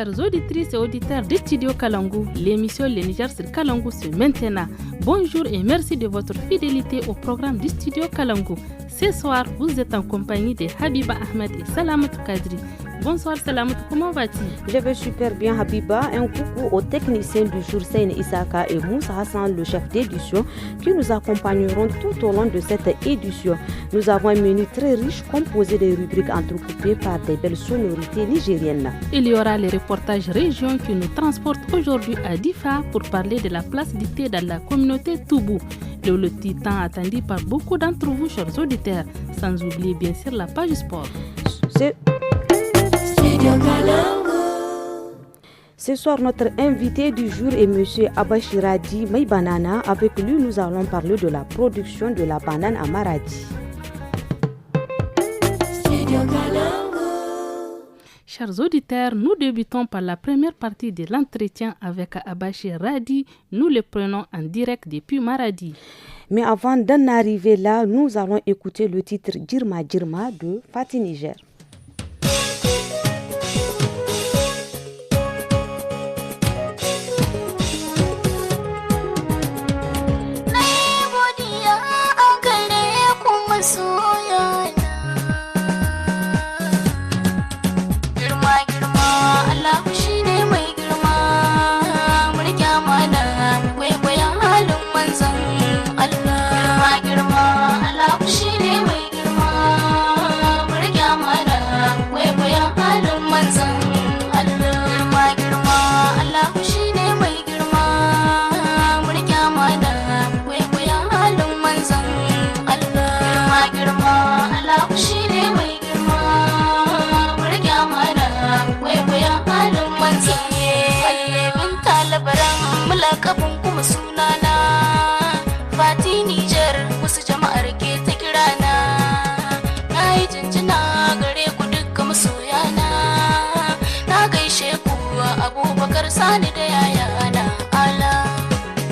Chers auditrices et auditeurs de Studio Kalangu, l'émission Le Niger sur Kalangu se maintenant. Bonjour et merci de votre fidélité au programme du Studio Kalangu. Ce soir, vous êtes en compagnie de Habiba Ahmed et Salamatou Kadri. Bonsoir Salamatou, comment vas-tu? Je vais super bien Habiba. Un coucou aux techniciens du jour Seine Isaka et Moussa Hassan, le chef d'édition, qui nous accompagneront tout au long de cette édition. Nous avons un menu très riche composé de rubriques entrecoupées par des belles sonorités nigériennes. Il y aura les reportages région qui nous transportent aujourd'hui à Difa pour parler de la place du thé dans la communauté Toubou. Le loti tant attendu par beaucoup d'entre vous, chers auditeurs, sans oublier bien sûr la page sport. Ce soir, notre invité du jour est M. Abashiradi Maïbanana. Avec lui, nous allons parler de la production de la banane à Maradi. Chers auditeurs, nous débutons par la première partie de l'entretien avec Abashiradi. Nous le prenons en direct depuis Maradi. Mais avant d'en arriver là, nous allons écouter le titre Djirma Djirma de Fatih Niger. Sani da yaya ana ala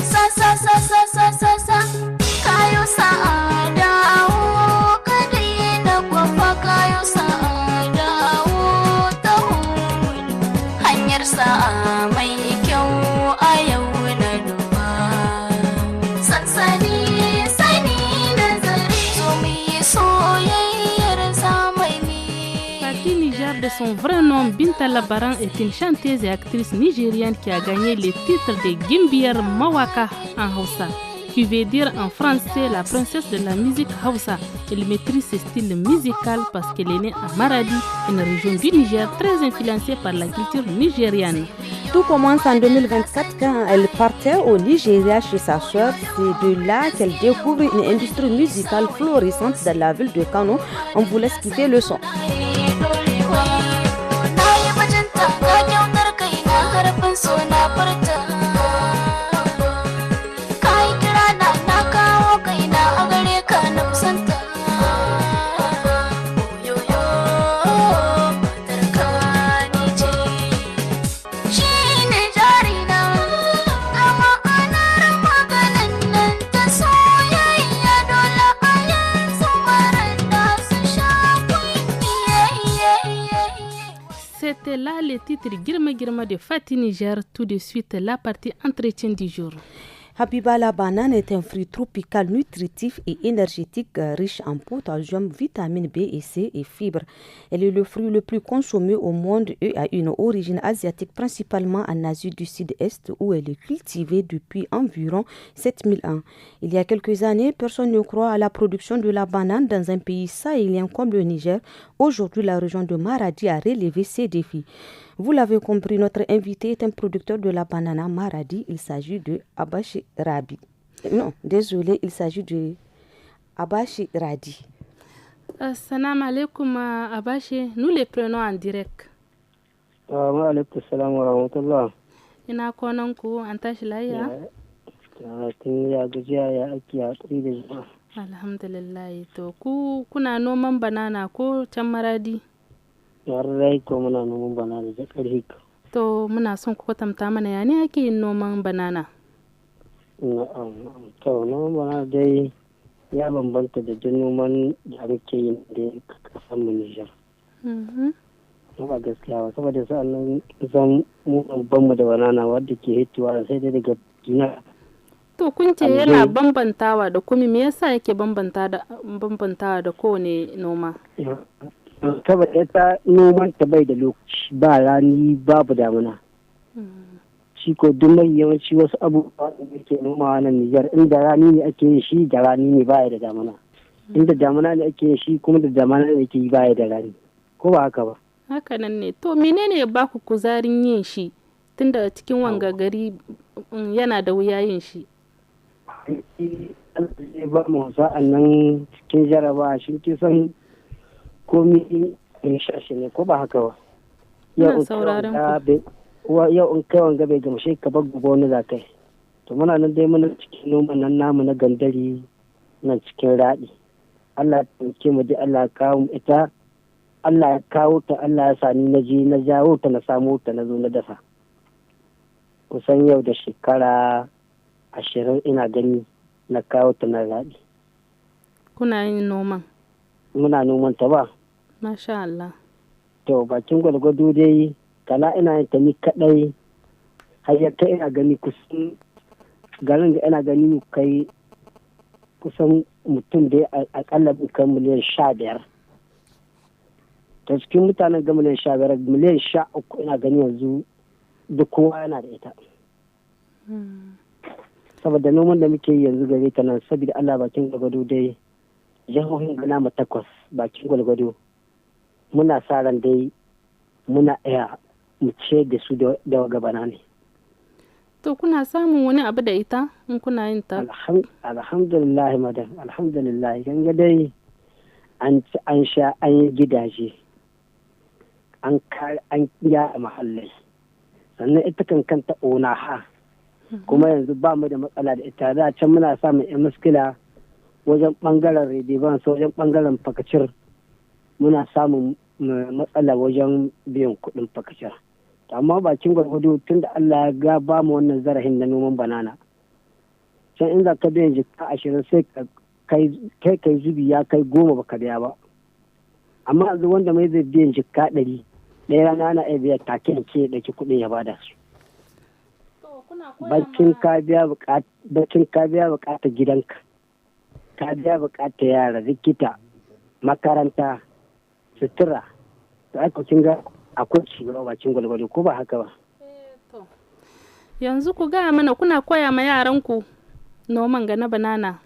sa sa sa sa sa sa sa kayo sa dawo kada na kwafa kayo sa dawo taho hanyar sa mai kyau a yau na duba sansani sani nazari so mi soyayyar zamani. Fatih Niger, de son vrai nom Binta Labaran, est une chanteuse et actrice nigérienne qui a gagné le titre de Gimbiyar Mawaka en Hausa, qui veut dire en français la princesse de la musique Hausa. Elle maîtrise ce style musical parce qu'elle est née à Maradi, une région du Niger très influencée par la culture nigériane. Tout commence en 2024 quand elle partait au Nigeria chez sa soeur. C'est de là qu'elle découvre une industrie musicale florissante dans la ville de Kano. On vous laisse kiffer le son. C'était là le titre Girma Girma de Fatih Niger. Tout de suite, la partie entretien du jour. Habiba, la banane est un fruit tropical nutritif et énergétique riche en potassium, vitamine B et C et fibres. Elle est le fruit le plus consommé au monde et a une origine asiatique, principalement en Asie du Sud-Est où elle est cultivée depuis environ 7000 ans. Il y a quelques années, personne ne croit à la production de la banane dans un pays sahélien comme le Niger. Aujourd'hui, la région de Maradi a relevé ces défis. Vous l'avez compris, notre invité est un producteur de la banane à Maradi. Il s'agit de Abashi Rabi. Non, désolé, il s'agit de Abashi Radi. Assalamu alaikum Abashi, nous les prenons en direct. Wa alaikum salam wa rahmatullah. Ina kwanan ku an tashi lafiya? Tun ya gajiya ya aiki a tsiri da jama'a. Alhamdulillah. To kuna noman banana ko can Maradi? Yarrai ko muna noman banana da ƙarfi. To muna son ku kwatanta mana ya ne ake yin noman banana? To noman banana dai ya bambanta da duk noman da muke yin da kasan mu Nijar. ba gaskiya ba saboda sa'annan zan mu ban mu da banana wadda ke hituwa sai dai daga gina. To kun ce yana bambantawa da kuma me yasa yake bambantawa da kowane noma? Saboda ita noman ta bai da lokaci ba rani babu damuna. Shi ko duk mai yawanci wasu abubuwa da yake nomawa nan Nijar inda rani ne ake yin shi da rani ne baya da damuna. Inda damuna ne ake yin shi kuma da damuna ne ake yi baya da rani. Ko ba haka ba? Haka nan ne. To menene ya baku kuzarin yin shi tunda cikin wanga gari yana da wuya yin shi? Zai ba mu sa'an nan cikin jaraba shi ke son komi in shashi ne ko ba haka ba? Ina sauraron ku. Yau in kai wanga bai gamshe ka ba gobe wani za kai. To muna nan dai muna cikin noman nan namu na gandari nan cikin raɗi. Allah ya ke mu dai Allah ya kawo ita. Allah ya kawo ta Allah ya sani na je na jawo ta na samo ta na zo na dasa. Kusan yau da shekara 20 ina gani na kawo ta na raɗi. Kuna yin noman? Muna noman ta ba. Masha Allah. To bakin gwalgwado dai kala ina yin ta ni kaɗai har kai ina gani kusan garin da ina gani kai kusan mutum dai akalla kan miliyan 15. To cikin mutanen ga miliyan 15 miliyan 13 ina gani yanzu duk kowa yana da ita. Saboda noman da muke yi yanzu gare ta nan saboda Allah bakin gwalgwado dai jihohin gana mu 8 bakin gwalgwado muna sa ran dai muna iya mu ce da su da gabana ne. To kuna samun wani abu da ita in kuna yin ta? Alhamdulillah madam, alhamdulillah. Ganga dai an sha an yi gidaje, an yada mahallai. Sannan ita kan kanta onaha. Kuma yanzu ba mu da matsala da ita. Da can muna samun yan muskila wajen bangaren rediban wajen bangaren fakacir muna samun matsala wajen biyan kuɗin fakacir. Amma bakin gwargwado tun da Allah ya ga ba mu wannan zarafin na noman banana can in za ka biyan jika 20 sai kai zubi ya kai 10 baka biya ba, amma yanzu wanda mai zai biyan jika 100 ɗaya rana ana iya biya take ke ɗauki kuɗin ya bada su. Bakin ka biya bukatar gidanka, ka biya bukatar yara, likita, makaranta, sutura, da aka kin ga akwai cigaba bakin gwalgwado ko ba haka ba. Yanzu ku gaya mana kuna koya ma yaranku noman ga na banana?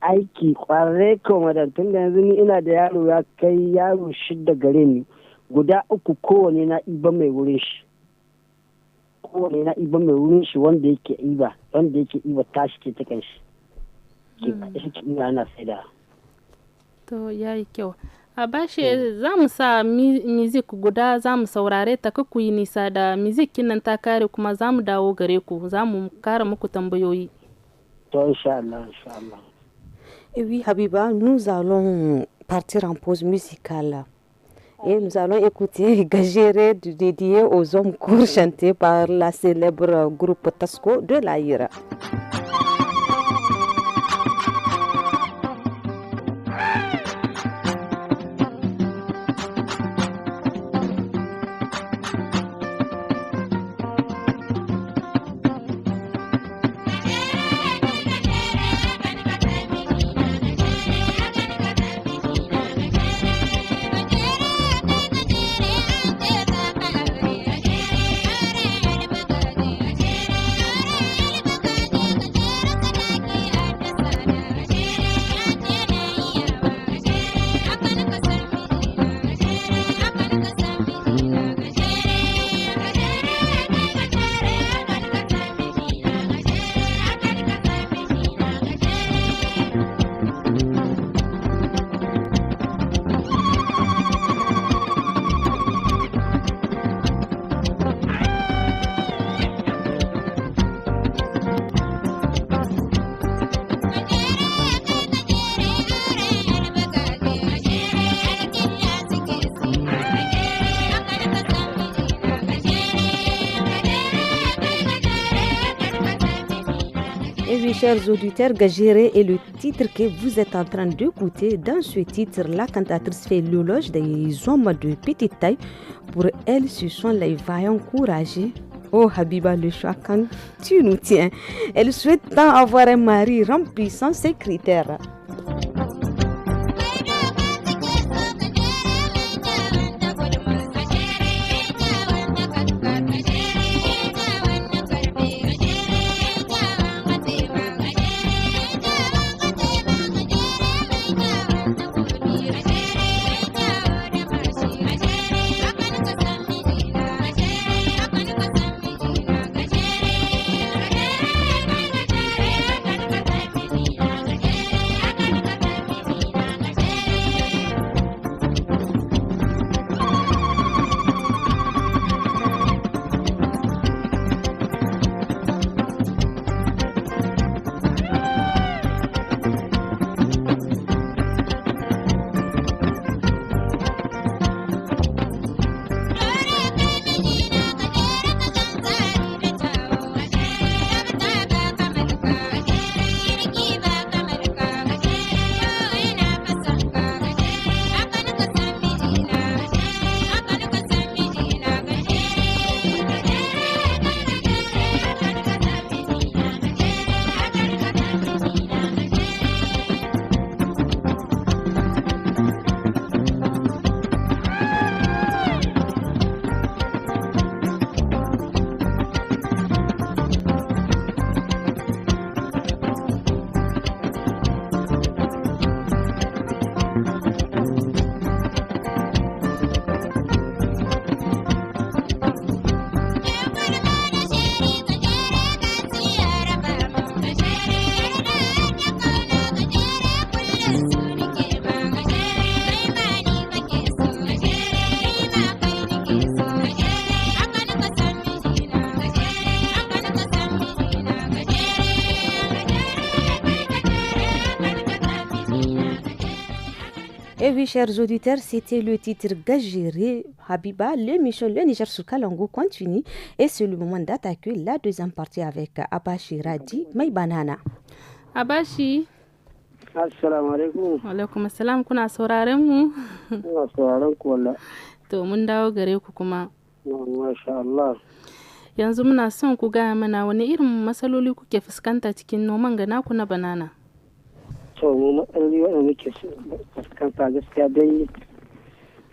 Aiki kwarai ko madan tun da yanzu ni ina da yaro ya kai yaro 6 gare ni, guda 3 kowane na iba mai wurin shi. Kowane na iba mai wurin shi wanda yake iba tashi ke ta kanshi. Ke kaɗa shi ke ina ana saida. To yayi kyau. A bashi za mu sa music guda za mu saurare ta ku yi nisa da music nan ta kare kuma za mu dawo gare ku za mu kara muku tambayoyi. To Inch'Allah. Et oui Habiba, nous allons partir en pause musicale et nous allons écouter Gajere dédié aux hommes courts chanté par la célèbre groupe Tasco de l'Aïra. Thank you. oui, chers auditeurs, Gajere est le titre que vous êtes en train d'écouter. Dans ce titre, la cantatrice fait l'éloge des hommes de petite taille. Pour elle, ce sont les vaillants courageux. Oh Habiba, le choix quand tu nous tiens. Elle souhaite tant avoir un mari remplissant ses critères. Et oui, chers auditeurs, c'était le titre Gajere Habiba. L'émission Le Niger sur Kalango continue et c'est le moment d'attaquer la deuxième partie avec Abashi Radi Maibanana. Abashi. Assalamu alaikum. Wa alaikum assalam, kuna sauraren mu? Ina sauraron ku wallahi. To mun dawo gare ku kuma. Masha Allah. Yanzu muna son ku gaya mana wani irin matsaloli kuke fuskanta cikin noman ga naku na banana. To mu matsaloli wanda muke fuskanta gaskiya dai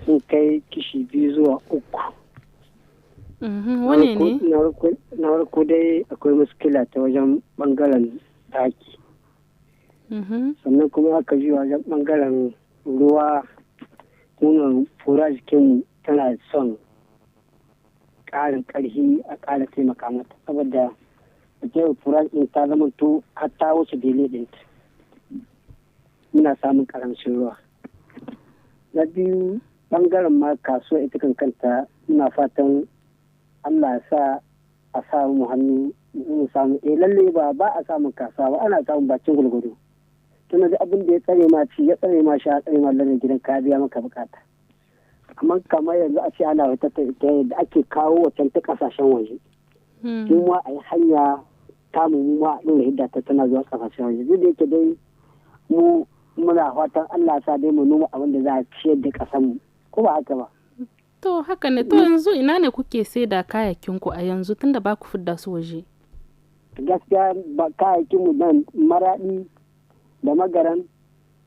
sun kai kishi 2 zuwa 3. Wane ne? Na farko dai akwai muskila ta wajen bangaren taki. Sannan kuma aka ji wajen bangaren ruwa tunan fura jikin tana son ƙarin ƙarfi a ƙara taimaka mata saboda wajen fura ɗin ta zama to har ta wuce dele ɗinta. Muna samun ƙarancin ruwa. Na biyu bangaren ma kasuwa ita kanta muna fatan Allah ya sa a samu hannu mu samu lalle ba a samun kasuwa ba ana samun bakin gulgudu. Tuna da abin da ya tsare ma ci ya tsare ma sha tsare ma lalle gidan ka biya maka bukata. Amma kamar yanzu a ce ana wata ta da ake kawo wacan ta kasashen waje. Kuma a yi hanya tamu mu ma ɗin hidda ta tana zuwa kasashen waje. Duk da yake dai mu muna fatan Allah sa dai mu noma abin da za a ciyar da ƙasar mu ko ba haka ba. To haka ne, to yanzu ina ne kuke sai da kayakin ku a yanzu tunda ba ku fidda su waje? Gaskiya ba kayakin mu nan Maradi da Magaran,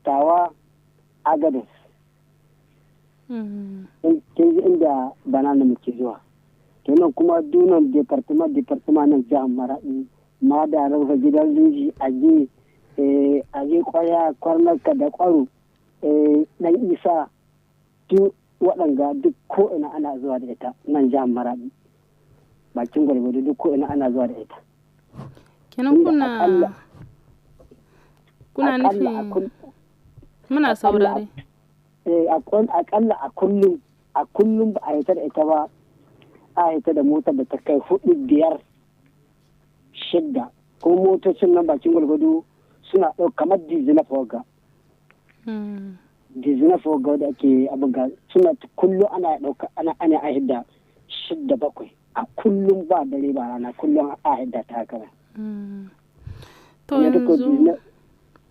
Tawa, Agadez. Kin ji inda banana muke zuwa. Kenan kuma dunan departement nan jihar Maradi ma da rauha gidan Rinji a je kwaya kwarnarka da kwaro nan isa duk waɗanga duk ko'ina ana zuwa da ita nan jihar Maradi bakin gwargwado duk ko'ina ana zuwa da ita. Kenan kuna nufin muna saurare. Akalla a kullum ba a yi ta da ita ba, a yi ta da motar da ta kai 4, 5, 6 kuma motocin nan bakin gwargwado suna ɗauka kamar dizina foga. Dizina foga da ake abuga suna kullum ana ɗauka ana ahidda 6, 7 a kullum ba dare ba rana kullum a ahidda ta haka. To yanzu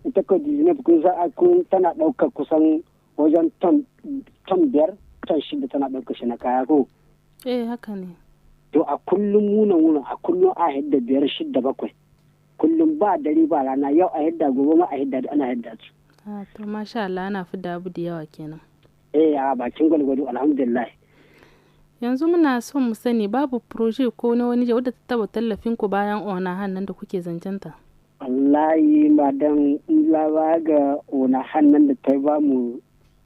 ita ko dizine kun za a kun tana ɗaukar kusan wajen ton 5 ton 6 tana ɗaukar shi na kaya ko. haka ne. To a kullum muna a kullum a hidda 5 6 7 kullum ba dare ba rana yau a hidda gobe ma a hidda ana hidda su. To masha Allah ana fi da abu da yawa kenan. A bakin gwalgwado alhamdulillah. Yanzu muna son mu sani babu proje ko na wani wadda ta taba tallafin ku bayan ona hannan da kuke zancenta. Wallahi madan lawa ga ona hannan da ta ba mu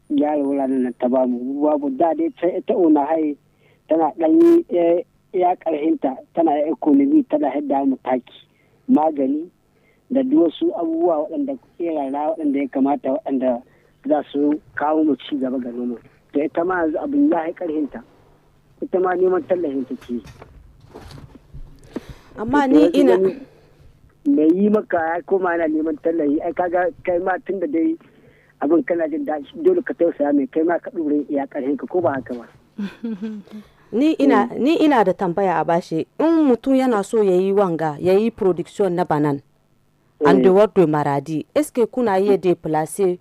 gyara wuraren nan ta ba mu babu da dai ita ona hai tana dan ya karhinta tana economy tana hidda mu taki magani da duk wasu abubuwa waɗanda kerara waɗanda ya kamata waɗanda za su kawo mu ci gaba ga noma. To ita ma yanzu abin ya karhinta ita ma neman tallafin ta ke. Amma ni ina mai yi maka ya koma yana neman tallafi ai kaga kai ma tun da dai abin kana jin daɗi dole ka tausaya mai kai ma ka ɗure ya karhin ka ko ba haka ba. Ni ina da tambaya a bashi in mutum yana so ya yi wanga ya yi production na banan an dehors de Maradi eske kuna iya deplacer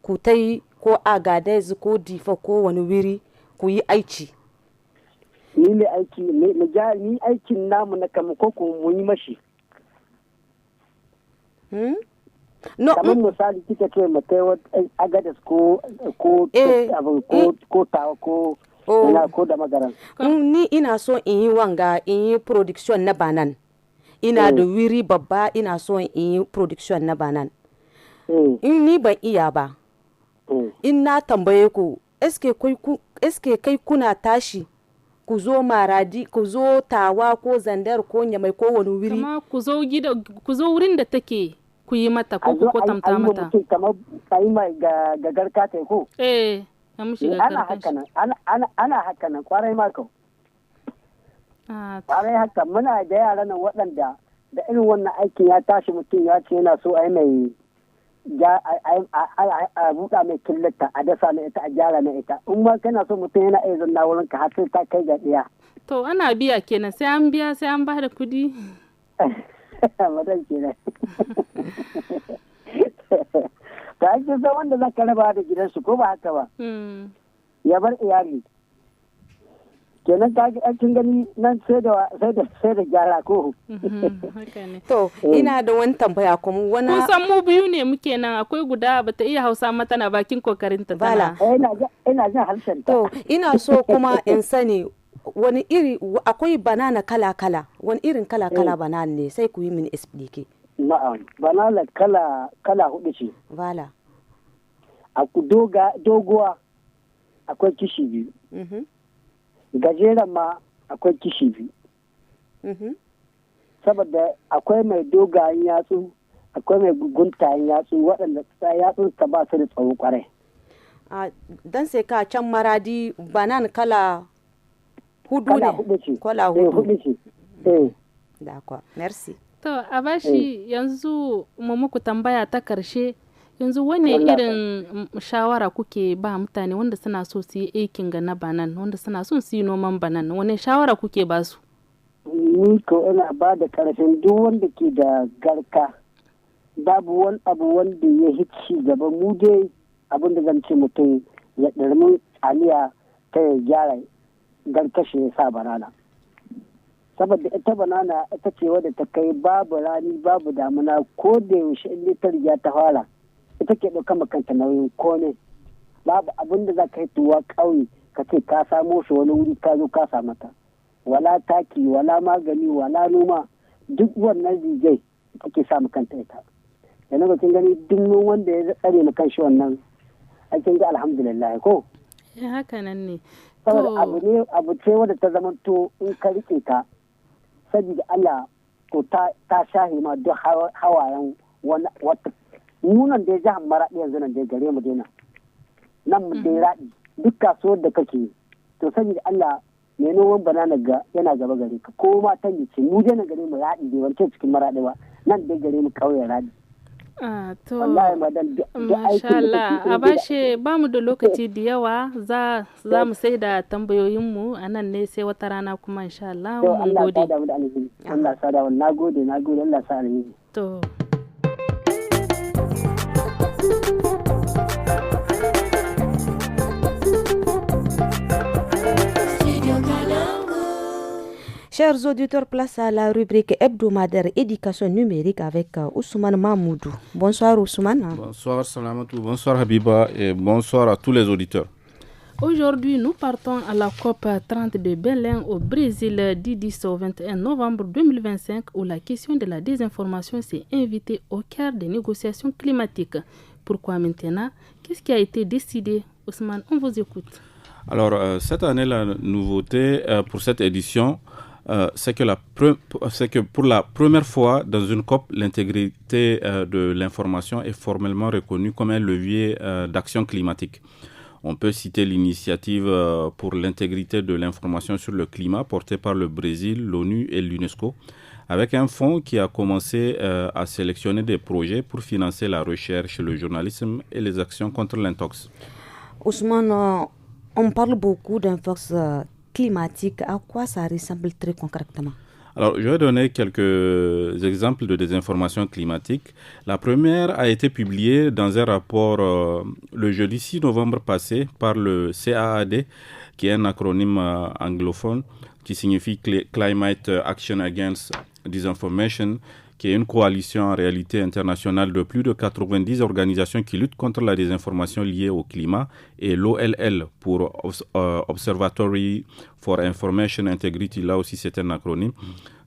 ku ta yi ko Agadez ko Difa ko wani wuri ku yi aiki. Ni mai aiki ni aikin namu na kama ko mun yi mashi. No, kamar misali kika ce mu kai Agadez ko tawa ko ko da magaran. Ni ina so in yi wanga in yi production na banan. Ina da wiri babba ina so in yi production na banan. In ni ban iya ba. In na tambaye ku eske kai kuna tashi ku zo Maradi ku zo Tawa ko Zandar ko Nyamai ko wani wuri. Kuma ku zo wurin da take ku yi mata ko ku kwatanta mata. Kamar kai mai ga garka kai ko? Ana haka nan kwarai mako. Kwarai haka muna da yara nan waɗanda da irin wannan aikin ya tashi mutum ya ce yana so a yi mai a buɗa mai killata a dasa na ita a gyara na ita in ma kana so mutum yana iya zanna wurin ka har sai ta kai ga ɗiya. To ana biya kenan sai an biya sai an ba da kuɗi. Madan kenan. Ta ake san wanda za ka raba da gidansu ko ba haka ba. Ya bar iyali. Kenan ka kin gani nan sai da gyara ko. To ina da wani tambaya kuma wani. Kusan mu biyu ne muke nan akwai guda bata iya Hausa mata na bakin kokarin ta tana. Ina jin harshen ta. To ina so kuma in sani wani iri akwai banana kala wani irin kala banana ne sai ku yi mini explique. Na'am banana kala hudu ce. Vala. Doguwa akwai kishi biyu. Gajeren ma akwai kishi biyu. Saboda akwai mai dogayen yatsu akwai mai guntayen yatsu waɗanda yatsun ta ba su da tsawo kwarai. Dan sai ka can Maradi banan kala hudu ne. Kala hudu ce. D'accord, merci. To a bashi yanzu mu muku tambaya ta karshe yanzu wane irin shawara kuke ba mutane wanda suna so su yi aikin ga na banan wanda suna son su yi noman banan wane shawara kuke ba su? Ni ko ina ba da karfin duk wanda ke da garka babu wani abu wanda ya hici gaba mu dai abin da zan ce mutum ya ɗarmin aliya ta ya gyara garkashe ya sa banana. Saboda ita banana ita ce wadda ta kai babu rani babu damuna ko da yaushe in ta riga ta fara ita ke ɗauka makanta nauyin kone babu abin da za ka yi tuwa ƙauye ka ce ka samo shi wani wuri ka zo ka samu ta wala taki wala magani wala noma duk wannan rigai take sa makanta ita yanzu ba kin gani duk wanda ya tsare ma kanshi wannan kin ga alhamdulillah ko haka nan ne saboda abu ce wadda ta zama to in ka rike ta saboda Allah to ta shahi ma duk hawayen wata nunan da ya jihar maraɗi yanzu nan dai gare mu dai nan mu dai raɗi duk kasuwar da kake to saboda Allah mai noman banana yana gaba gare ka ko ma ta ce mu dai na gare mu raɗi dai wancan cikin maraɗi ba nan dai gare mu ƙauyen raɗi. To masha Allah a bashe ba mu da lokaci da yawa za mu sai da tambayoyinmu a nan ne sai wata rana kuma insha Allah mun gode. Allah sa da mu da alheri Allah sa da mu nagode Allah sa alheri. To Chers auditeurs, place à la rubrique hebdomadaire éducation numérique avec Ousmane Mahmoudou. Bonsoir Ousmane. Bonsoir Salamatou, bonsoir Habiba et bonsoir à tous les auditeurs. Aujourd'hui, nous partons à la COP 30 de Belém au Brésil du 10 au 21 novembre 2025 où la question de la désinformation s'est invitée au cœur des négociations climatiques. Pourquoi maintenant? Qu'est-ce qui a été décidé? Ousmane, on vous écoute. Alors, cette année, la nouveauté pour cette édition, c'est que pour la première fois dans une COP, l'intégrité de l'information est formellement reconnue comme un levier d'action climatique. On peut citer l'initiative pour l'intégrité de l'information sur le climat portée par le Brésil, l'ONU et l'UNESCO, avec un fonds qui a commencé à sélectionner des projets pour financer la recherche, le journalisme et les actions contre l'intox. Ousmane, on parle beaucoup d'infox climatique. À quoi ça ressemble très concrètement? Alors, je vais donner quelques exemples de désinformation climatique. La première a été publiée dans un rapport le jeudi 6 novembre passé par le CAAD, qui est un acronyme anglophone qui signifie Climate Action Against Disinformation, qui est une coalition en réalité internationale de plus de 90 organisations qui luttent contre la désinformation liée au climat, et l'OLL pour Observatory for Information Integrity, là aussi c'est un acronyme.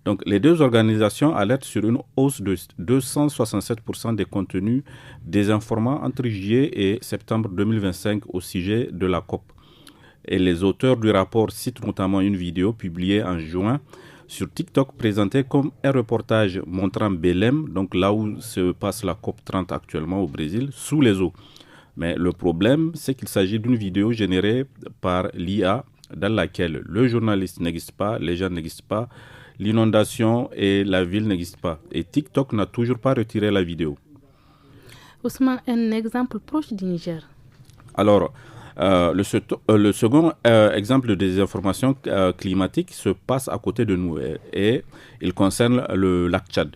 Donc les deux organisations alertent sur une hausse de 267% des contenus désinformants entre juillet et septembre 2025 au sujet de la COP. Et les auteurs du rapport citent notamment une vidéo publiée en juin sur TikTok présenté comme un reportage montrant Belém, donc là où se passe la COP30 actuellement au Brésil, sous les eaux. Mais le problème, c'est qu'il s'agit d'une vidéo générée par l'IA dans laquelle le journaliste n'existe pas, les gens n'existent pas, l'inondation et la ville n'existent pas. Et TikTok n'a toujours pas retiré la vidéo. Ousmane, un exemple proche du Niger. Alors, le second exemple de désinformation climatique se passe à côté de nous et il concerne le lac Tchad.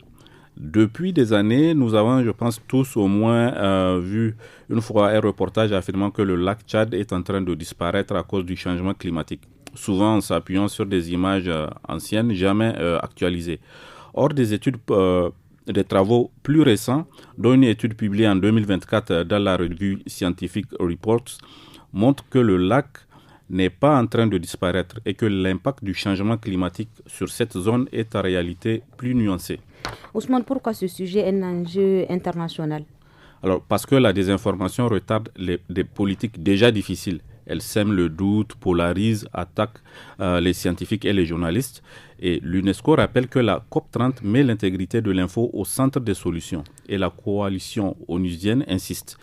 Depuis des années, nous avons, je pense, tous au moins vu une fois un reportage affirmant que le lac Tchad est en train de disparaître à cause du changement climatique, souvent en s'appuyant sur des images anciennes, jamais actualisées. Or, des travaux plus récents, dont une étude publiée en 2024 dans la revue scientifique Reports, montre que le lac n'est pas en train de disparaître et que l'impact du changement climatique sur cette zone est en réalité plus nuancé. Ousmane, pourquoi ce sujet est un enjeu international? Alors, parce que la désinformation retarde des politiques déjà difficiles. Elle sème le doute, polarise, attaque les scientifiques et les journalistes. Et l'UNESCO rappelle que la COP30 met l'intégrité de l'info au centre des solutions. Et la coalition onusienne insiste.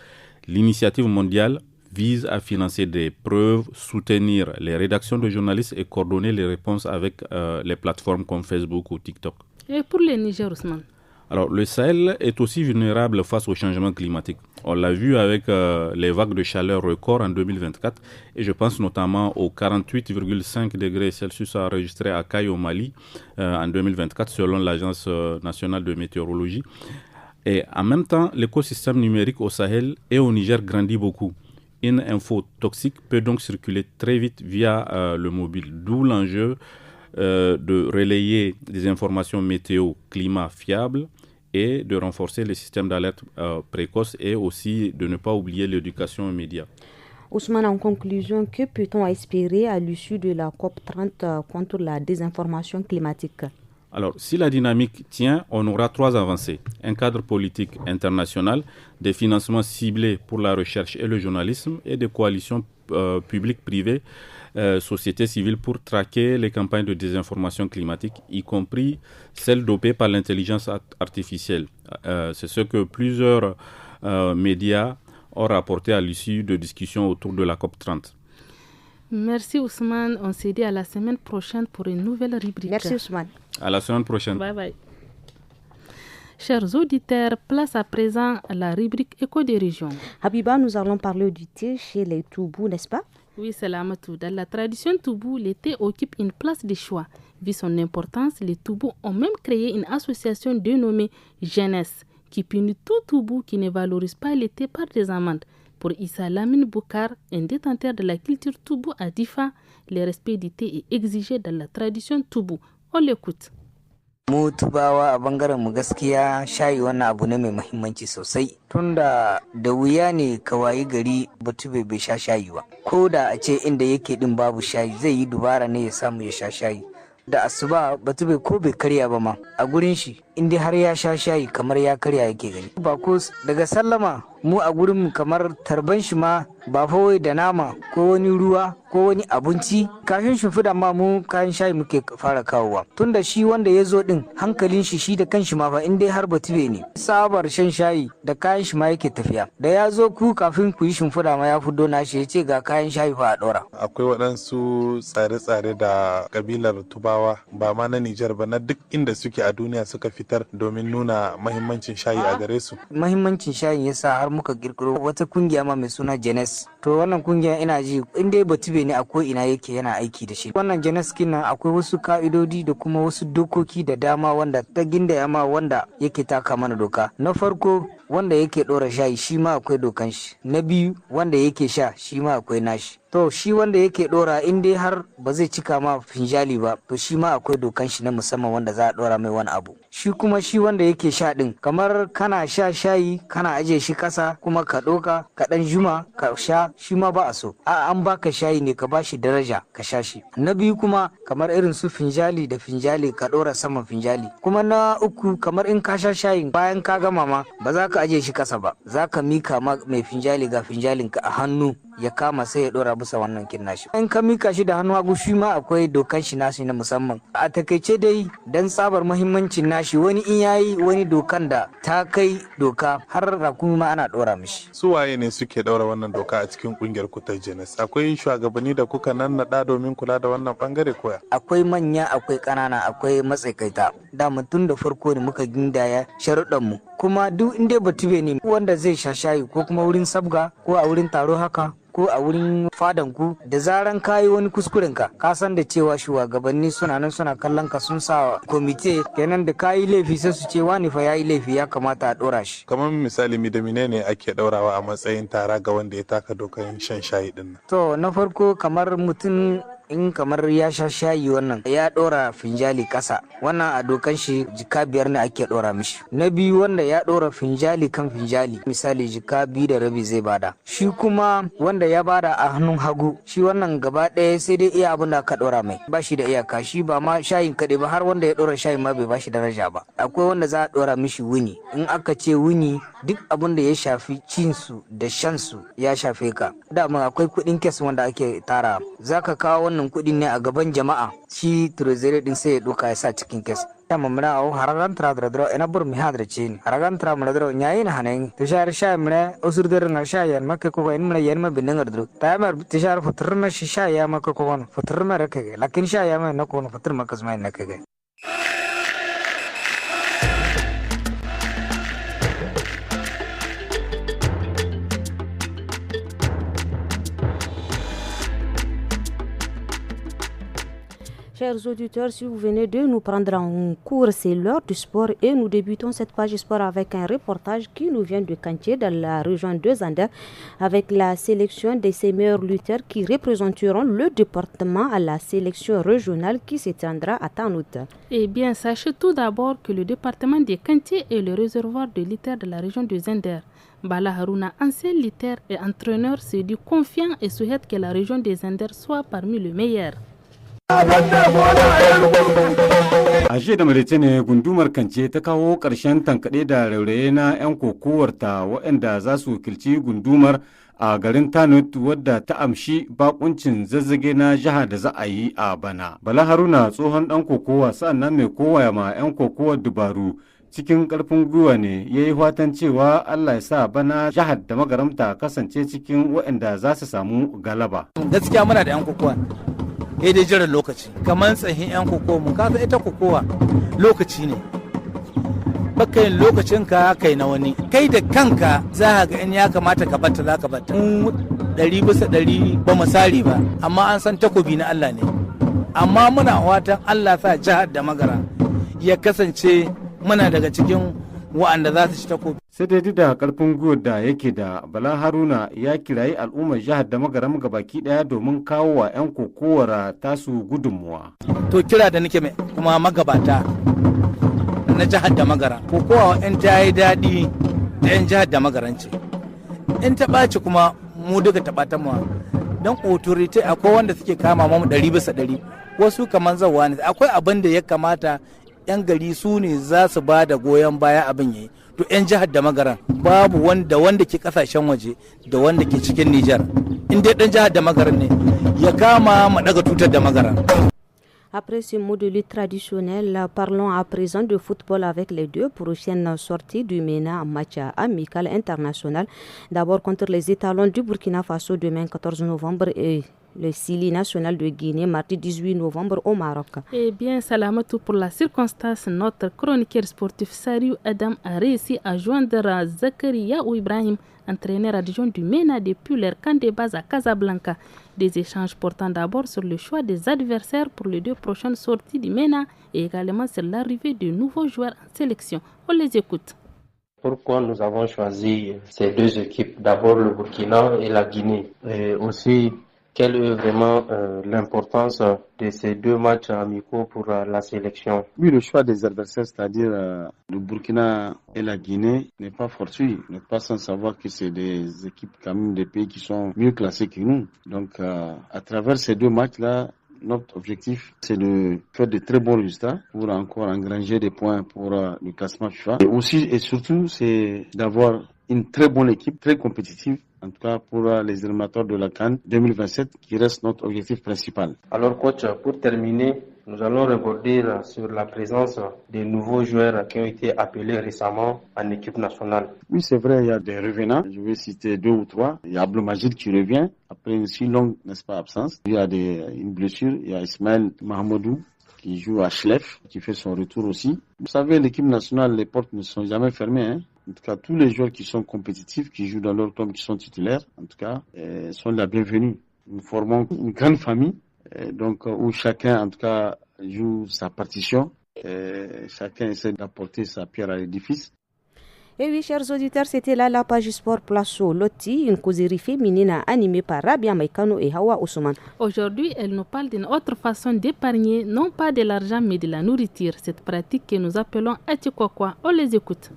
L'initiative mondiale vise à financer des preuves, soutenir les rédactions de journalistes et coordonner les réponses avec les plateformes comme Facebook ou TikTok. Et pour les Niger, Ousmane? Alors, le Sahel est aussi vulnérable face au changement climatique. On l'a vu avec les vagues de chaleur record en 2024 et je pense notamment aux 48,5 degrés Celsius enregistrés à Kayes au Mali en 2024 selon l'Agence nationale de météorologie. Et en même temps, l'écosystème numérique au Sahel et au Niger grandit beaucoup. Une info toxique peut donc circuler très vite via le mobile, d'où l'enjeu de relayer des informations météo, climat fiables et de renforcer les systèmes d'alerte précoce et aussi de ne pas oublier l'éducation aux médias. Ousmane, en conclusion, que peut-on espérer à l'issue de la COP30 contre la désinformation climatique? Alors, si la dynamique tient, on aura 3 avancées. Un cadre politique international, des financements ciblés pour la recherche et le journalisme et des coalitions publiques-privées, société civile pour traquer les campagnes de désinformation climatique, y compris celles dopées par l'intelligence artificielle. C'est ce que plusieurs médias ont rapporté à l'issue de discussions autour de la COP30. Merci Ousmane, on se dit à la semaine prochaine pour une nouvelle rubrique. Merci Ousmane. À la semaine prochaine. Bye bye. Chers auditeurs, place à présent à la rubrique Écho des régions. Habiba, nous allons parler du thé chez les Toubou, n'est-ce pas? Oui, c'est Salamatou. Dans la tradition Toubou, le thé occupe une place de choix. Vu son importance, les Toubou ont même créé une association dénommée Jeunesse qui punit tout Toubou qui ne valorise pas le thé par des amendes. Pour Issa Lamine Boukar, un détenteur de la culture Toubou à Difa, le respect du thé est exigé dans la tradition Toubou. On l'écoute. Mu tubawa a bangaren mu gaskiya shayi wannan abu ne mai muhimmanci sosai, tunda da wuya ne ka wayi gari batube bai sha shayi ba, ko da a ce inda yake din babu shayi zai yi dubara ne ya samu ya sha shayi. Da asuba batube ko bai karya ba ma a gurin shi inda har ya sha shayi kamar ya karya yake gani. Ba ko daga sallama mu a gurin mu kamar tarban shi ma ba fa wai da nama ko wani ruwa ko wani abinci, kafin shimfiɗa ma mu kayan shayi muke fara kawowa, tunda shi wanda ya zo din hankalin shi da kanshi ma fa in dai har batube ne sabar shan shayi da kayan shi ma yake tafiya. Da ya zo ku kafin ku yi shimfiɗa ma ya fito na shi ya ce ga kayan shayi fa a ɗora. Akwai waɗansu tsare-tsare da kabilar tubawa ba ma na Nijar ba, na duk inda suke a duniya suka fitar domin nuna mahimmancin shayi a gare su. Mahimmancin shayi yasa har muka kirkiro wata kungiya ma mai suna Jenes. To wannan kungiya ina ji in dai batube ne a ko ina yake yana aiki da shi. Wannan Jenes nan akwai wasu ka'idodi da kuma wasu dokoki da dama wanda ta gindaya ma wanda yake taka mana doka. Na farko wanda yake ɗora shayi shi ma akwai dokan shi. Na biyu wanda yake sha shi ma akwai nashi. To shi wanda yake ɗora in dai har ba zai cika ma finjali ba to shi ma akwai dokan shi na musamman wanda za a ɗora mai wani abu. Shi kuma shi wanda yake sha ɗin kamar kana sha shayi kana aje shi kasa kuma ka ɗoka ka ɗan juma ka sha shi ma ba a so. A an baka shayi ne ka bashi daraja ka sha shi. Na biyu kuma kamar irin su finjali da finjali ka ɗora saman finjali. Kuma na uku kamar in ka sha shayin bayan ka gama ma ba za ka aje shi kasa ba, za ka mika ma mai finjali ga finjalin ka a hannu ya kama sai ya dora bisa wannan kin nashi. In ka mika shi da hannu hagu shi ma akwai dokan shi nashi na musamman. A takaice dai dan tsabar muhimmancin nashi wani in yayi wani dokan da ta kai doka har rakumi ma ana dora mishi. Su waye ne suke daura wannan doka a cikin kungiyar ku ta Jenes? Akwai shugabanni da kuka nannada domin kula da wannan bangare koya? Akwai manya, akwai kanana, akwai matsakaita. Da mutum da farko ne muka gindaya sharuɗan mu. Kuma duk inda batube ne wanda zai sha shayi ko kuma wurin sabga ko a wurin taro haka ko a wurin fadan ku, da zaran kayi wani kuskuren ka san da cewa shugabanni suna nan suna kallon ka, sun sa komite kenan da kayi laifi sai su ce wani fa yayi laifi ya kamata a dora shi. Kamar misali mi da ne ake daurawa a matsayin tara ga wanda ya taka dokan shan shayi din nan? To na farko kamar mutum in kamar ya sha shayi wannan ya dora finjali kasa, wannan a dokan shi jika 5 ne ake dora mishi. Na biyu wanda ya dora finjali kan finjali misali jika 2.5 zai bada. Shi kuma wanda ya bada a hannun hagu shi wannan gaba ɗaya sai dai iya abin da aka dora mai, ba shi da iyaka. Shi ba ma shayin kaɗai ba har wanda ya dora shayin ma bai ba shi daraja ba. Akwai wanda za a dora mishi wuni, in aka ce wuni duk abin da ya shafi cin su da shan su ya shafe ka. Dama akwai kuɗin kes wanda ake tara, zaka kawo wannan kuɗin ne a gaban jama'a, shi trezere din sai ya ɗauka ya sa cikin kes. Ya mamana au haragan tra dro ena bur mi hadre chin haragan tra mala dro nyai na hanen tishar sha mne usur der na sha yan makke ko en mala yan ma binang dro tamer tishar futur ma sha ya makke ko gon futur ma rake lakin sha ya ma na ko futur ma kasmai na kage. Chers auditeurs, si vous venez de nous prendre en cours, c'est l'heure du sport et nous débutons cette page sport avec un reportage qui nous vient de Kantié dans la région de Zander avec la sélection de ses meilleurs lutteurs qui représenteront le département à la sélection régionale qui s'étendra à Tanout. Eh bien, sachez tout d'abord que le département de Kantié est le réservoir de lutteurs de la région de Zander. Bala Haruna, ancien lutteur et entraîneur, se dit confiant et souhaite que la région de Zander soit parmi les meilleurs. A jiya da maraice ne gundumar Kance ta kawo ƙarshen tankaɗe da rairaye na 'yan kokowarta waɗanda za su wakilci gundumar a garin Tanut wadda ta amshi bakuncin zazzage na jiha da za a yi a bana. Bala Haruna tsohon ɗan kokowa sa'annan mai kowa ma 'yan kokowar dubaru cikin ƙarfin gwiwa ne ya yi fatan cewa Allah ya sa bana jihar da magaramta kasance cikin waɗanda za su samu galaba. Gaskiya muna da 'yan kokowa. Dai jiran lokaci kamar tsahin 'yan kokowa mun kasa ita kokowa lokaci ne baka yin lokacin ka kai na wani kai da kanka za ga in ya kamata ka batta za ka batta 100% ba misali ba amma an san takobi na Allah ne amma muna watan Allah sa jihar da magara ya kasance muna daga cikin wa'anda za su ci takobi. sai dai da karfin gwiwar da yake da Bala Haruna ya kirayi al'ummar jihar da magaram gabaki daya domin kawo wa 'yan kokowar tasu gudunmuwa. To kira da nake kuma magabata na jihar da magara, kokowa 'yan ta yi daɗi da 'yan jihar da magaranci. In ta ɓaci kuma mu duka taɓatan mu don authority akwai wanda suke kama mu 100%, wasu kamar zawa ne. Akwai abin da ya kamata 'yan gari su ne za su ba da goyon baya abin yayi. To 'yan jihar da magaran babu wanda ke kasashen waje da wanda ke cikin Nijar. In dai ɗan jihar da magaran ne ya kama mu daga tutar da magaran. Après ce mot de lutte traditionnel, parlons à présent de football avec les deux prochaines sorties du MENA en match amical international. D'abord contre les étalons du Burkina Faso demain 14 novembre et le Sili national de Guinée mardi 18 novembre au Maroc. Eh bien, Salamatou, pour la circonstance, notre chroniqueur sportif Sariou Adam a réussi à joindre Zakaria ou Ibrahim, entraîneur adjoint du MENA depuis leur camp de base à Casablanca. Des échanges portant d'abord sur le choix des adversaires pour les deux prochaines sorties du MENA et également sur l'arrivée de nouveaux joueurs en sélection. On les écoute. Pourquoi nous avons choisi ces deux équipes, d'abord le Burkina et la Guinée, et aussi quelle est vraiment l'importance de ces deux matchs amicaux pour la sélection? Oui, le choix des adversaires, c'est-à-dire le Burkina et la Guinée, n'est pas fortuit. N'est pas sans savoir que c'est des équipes quand même des pays qui sont mieux classés que nous. Donc, à travers ces deux matchs-là, notre objectif, c'est de faire de très bons résultats pour encore engranger des points pour le classement FIFA. Et aussi et surtout, c'est d'avoir une très bonne équipe, très compétitive, en tout cas pour les éliminatoires de la CAN 2027, qui reste notre objectif principal. Alors coach, pour terminer, nous allons rebondir sur la présence des nouveaux joueurs qui ont été appelés récemment en équipe nationale. Oui, c'est vrai, il y a des revenants. Je vais citer 2 ou 3. Il y a Abdelmajid qui revient après une si longue, n'est-ce pas, absence. Il y a une blessure. Il y a Ismaël Mahamadou qui joue à Schlef, qui fait son retour aussi. Vous savez, l'équipe nationale, les portes ne sont jamais fermées, hein. En tout cas, tous les joueurs qui sont compétitifs, qui jouent dans leur club, qui sont titulaires, en tout cas, sont la bienvenue. Nous formons une grande famille, donc où chacun, en tout cas, joue sa partition. Chacun essaie d'apporter sa pierre à l'édifice. Et oui, chers auditeurs, c'était là la page sport place au loti, une causerie féminine animée par Rabia Maikano et Hawa Ousmane. Aujourd'hui, elle nous parle d'une autre façon d'épargner, non pas de l'argent, mais de la nourriture. Cette pratique que nous appelons Atikwakwa. On les écoute.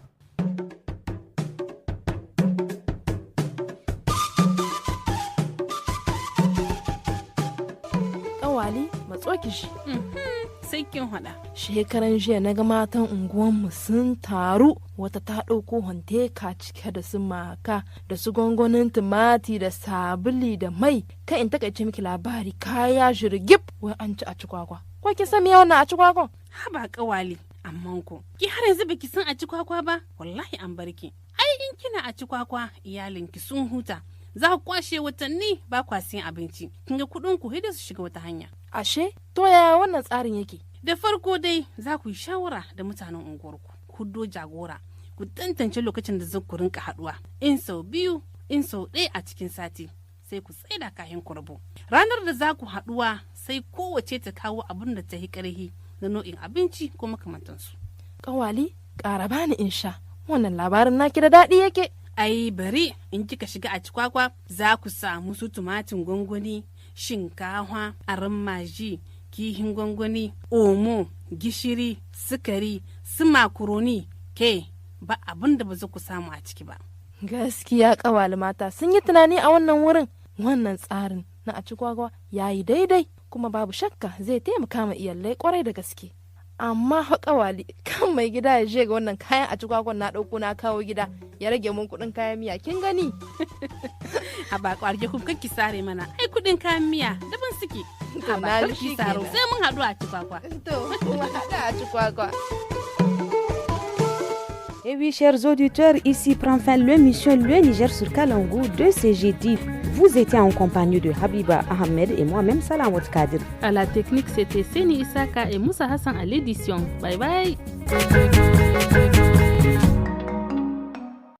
matsoki shi sai kin hada shekaran jiya na ga matan unguwanmu sun taru wata ta ɗauko hanteka cike da su maka da su gwangwanin tumati da sabuli da mai ka in takaice miki labari kaya jirgib wai an ci a ci kwakwa ko ki san me wannan a ci kwakwa haba kawali amman ko ki har yanzu baki san a ci kwakwa ba wallahi an barki ai in kina a ci kwakwa iyalinki sun huta za ku kwashe watanni ba kwa siyan abinci kin ga kudin ku hidda su shiga wata hanya ashe to ya wannan tsarin yake da farko dai za ku yi shawara da mutanen unguwarku ku jagora ku tantance lokacin da zan ku rinka haduwa in sau biyu in sau ɗaya a cikin sati sai ku tsaida kayan kurbu ranar da za ku haduwa sai kowace ta kawo abin da ta yi karhi na nau'in abinci ko makamantansu kawali ƙara bani in sha wannan labarin naki da daɗi yake ai bari in kika shiga a cikwakwa za ku samu su tumatin gwangwani shinkafa aran maji kihin gwangwani omo gishiri sukari su makaroni ke ba abin da ba za ku samu a ciki ba gaskiya kawali mata sun yi tunani a wannan wurin wannan tsarin na a cikwakwa ya yi daidai kuma babu shakka zai taimaka ma iyalai kwarai da gaske amma kawali kan mai gida ya je ga wannan kayan a cikwakwan na ɗauko na kawo gida ya rage mun kuɗin kayan miya kin gani a ba kwarge ku kanki sare mana ai kuɗin kayan miya daban suke a ba kanki saro sai mun haɗu a cikwakwa to kuma haɗu a cikwakwa. Et oui, chers auditeurs, ici prend fin l'émission Le Niger sur Kalangou de ce jeudi. Vous étiez en compagnie de Habiba Ahmed et moi-même Salamot Kadir. À la technique, c'était Seni Isaka et Moussa Hassan à l'édition. Bye bye.